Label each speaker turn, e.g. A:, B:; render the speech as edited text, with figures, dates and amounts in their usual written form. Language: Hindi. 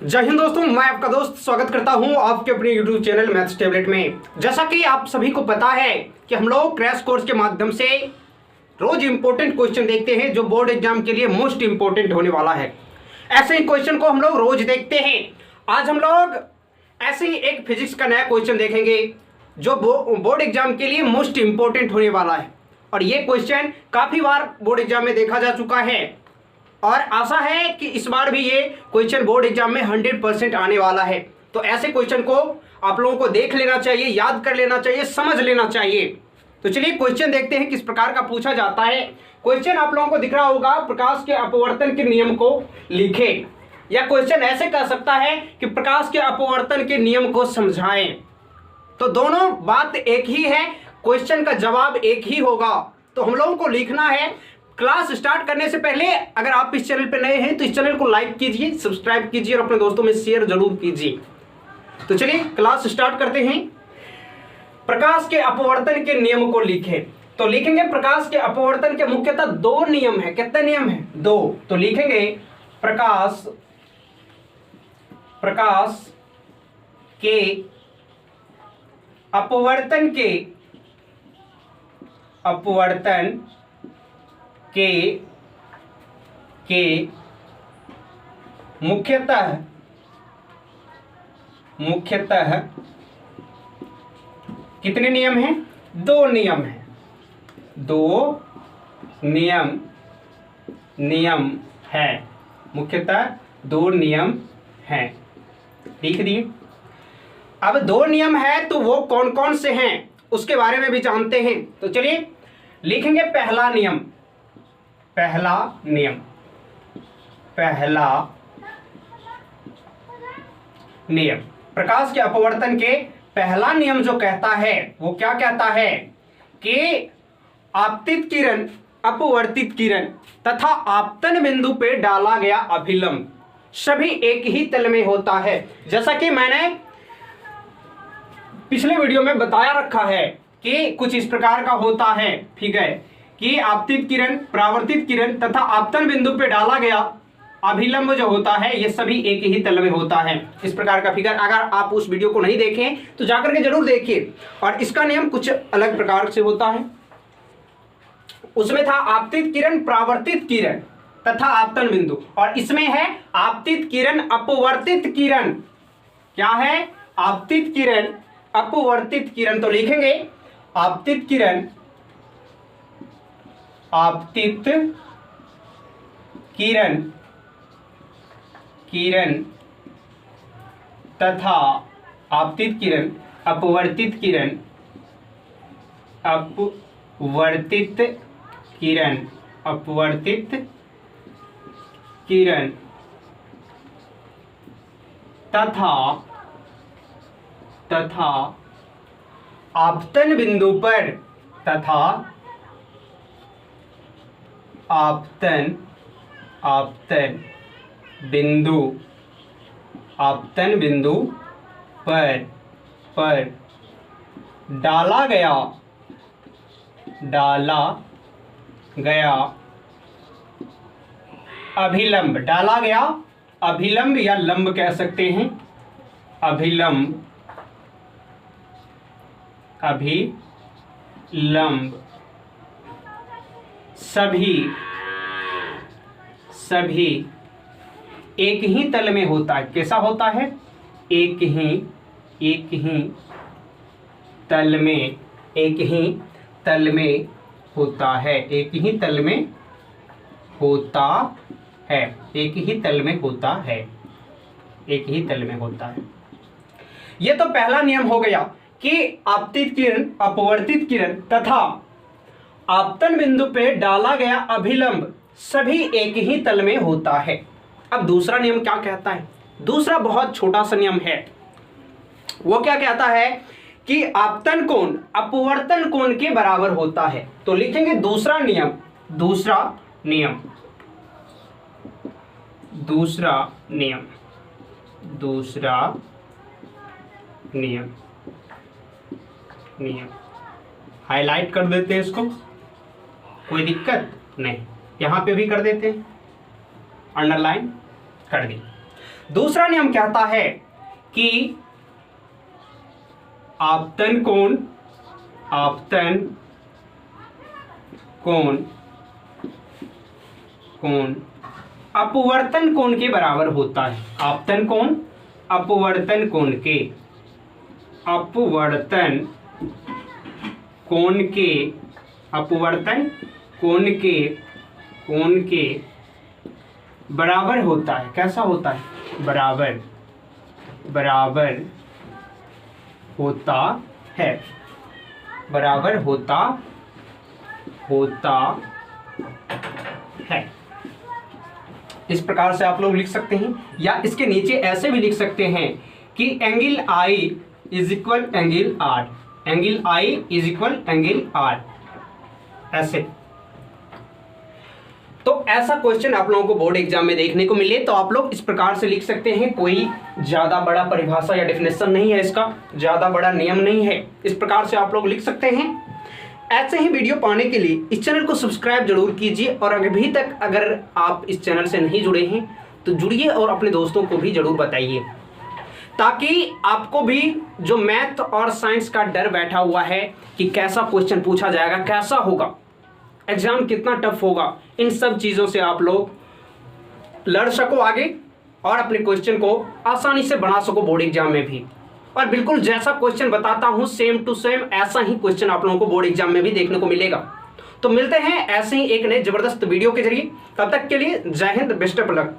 A: जय हिंद दोस्तों, मैं आपका दोस्त स्वागत करता हूं आपके अपने YouTube चैनल मैथ्स टैबलेट में। जैसा कि आप सभी को पता है कि हम लोग क्रैश कोर्स के माध्यम से रोज इंपॉर्टेंट क्वेश्चन देखते हैं जो बोर्ड एग्जाम के लिए मोस्ट इंपॉर्टेंट होने वाला है। ऐसे ही क्वेश्चन को हम लोग रोज देखते हैं। आज हम लोग ऐसे ही एक फिजिक्स का नया क्वेश्चन देखेंगे जो बोर्ड एग्जाम के लिए मोस्ट इंपॉर्टेंट होने वाला है। और ये क्वेश्चन काफ़ी बार बोर्ड एग्जाम में देखा जा चुका है और आशा है कि इस बार भी ये क्वेश्चन बोर्ड एग्जाम में 100% आने वाला है। तो ऐसे क्वेश्चन को आप लोगों को देख लेना चाहिए, याद कर लेना चाहिए, समझ लेना चाहिए। तो चलिए क्वेश्चन देखते हैं किस प्रकार का पूछा जाता है। क्वेश्चन आप लोगों को दिख रहा होगा, प्रकाश के अपवर्तन के नियम को लिखें। या क्वेश्चन ऐसे कह सकता है कि प्रकाश के अपवर्तन के नियम को समझाएं। तो दोनों बात एक ही है, क्वेश्चन का जवाब एक ही होगा। तो हम लोगों को लिखना है। क्लास स्टार्ट करने से पहले अगर आप इस चैनल पर नए हैं तो इस चैनल को लाइक कीजिए, सब्सक्राइब कीजिए और अपने दोस्तों में शेयर जरूर कीजिए। तो चलिए क्लास स्टार्ट करते हैं। प्रकाश के अपवर्तन के नियम को लिखें। तो लिखेंगे प्रकाश के अपवर्तन के मुख्यतः दो नियम है। कितने नियम है? दो। तो लिखेंगे प्रकाश के अपवर्तन के मुख्यतः कितने नियम हैं? दो नियम हैं। दो नियम है, मुख्यतः दो नियम हैं। लिख दिए। अब दो नियम है तो वो कौन कौन से हैं उसके बारे में भी जानते हैं। तो चलिए लिखेंगे पहला नियम प्रकाश के अपवर्तन के पहला नियम जो कहता है वो क्या कहता है कि आपतित किरण, अपवर्तित किरण तथा आपतन बिंदु पे डाला गया अभिलंब सभी एक ही तल में होता है। जैसा कि मैंने पिछले वीडियो में बताया रखा है कि कुछ इस प्रकार का होता है फिगर कि आपतित किरण, परावर्तित किरण तथा आपतन बिंदु पे डाला गया अभिलंब जो होता है ये सभी एक ही तल में होता है। इस प्रकार का फिगर अगर आप उस वीडियो को नहीं देखें तो जाकर के जरूर देखिए। और इसका नियम कुछ अलग प्रकार से होता है। उसमें था आपतित किरण, परावर्तित किरण तथा आपतन बिंदु, और इसमें है आपतित किरण, अपवर्तित किरण। क्या है? आपतित किरण, अपवर्तित किरण। तो लिखेंगे आपतित किरण तथा आपतित किरण, अपवर्तित किरण तथा आपतन बिंदु पर आपतन बिंदु पर डाला गया अभिलंब या लंब कह सकते हैं। अभिलंब सभी एक ही तल में होता है। कैसा होता है? एक ही तल में होता है। ये तो पहला नियम हो गया कि आपतित किरण, अपवर्तित किरण तथा आपतन बिंदु पे डाला गया अभिलंब सभी एक ही तल में होता है। अब दूसरा नियम क्या कहता है? दूसरा बहुत छोटा सा नियम है। वो क्या कहता है कि आपतन कोण अपवर्तन कोण के बराबर होता है। तो लिखेंगे दूसरा नियम हाईलाइट कर देते हैं इसको, कोई दिक्कत नहीं। यहाँ पे भी कर देते हैं, अंडरलाइन कर दी। दूसरा नियम कहता है कि आपतन कोण अपवर्तन कोण के बराबर होता है। आपतन कोण अपवर्तन कोण के बराबर होता है। कैसा होता है? बराबर होता है। इस प्रकार से आप लोग लिख सकते हैं, या इसके नीचे ऐसे भी लिख सकते हैं कि angle I is equal angle R, ऐसे। तो ऐसा क्वेश्चन आप लोगों को बोर्ड एग्जाम में देखने को मिले तो आप लोग इस प्रकार से लिख सकते हैं। कोई ज्यादा बड़ा परिभाषा या डेफिनेशन नहीं है, इसका ज्यादा बड़ा नियम नहीं है। इस प्रकार से आप लोग लिख सकते हैं। ऐसे ही वीडियो पाने के लिए इस चैनल को सब्सक्राइब जरूर कीजिए, और अभी तक अगर आप इस चैनल से नहीं जुड़े हैं तो जुड़िए और अपने दोस्तों को भी जरूर बताइए, ताकि आपको भी जो मैथ और साइंस का डर बैठा हुआ है कि कैसा क्वेश्चन पूछा जाएगा, कैसा होगा एग्जाम, कितना टफ होगा, इन सब चीज़ों से आप लोग लड़ सको आगे और अपने क्वेश्चन को आसानी से बना सको बोर्ड एग्जाम में भी। और बिल्कुल जैसा क्वेश्चन बताता हूं सेम टू सेम ऐसा ही क्वेश्चन आप लोगों को बोर्ड एग्जाम में भी देखने को मिलेगा। तो मिलते हैं ऐसे ही एक नए जबरदस्त वीडियो के जरिए। तब तक के लिए जय हिंद, बेस्ट ऑफ लक।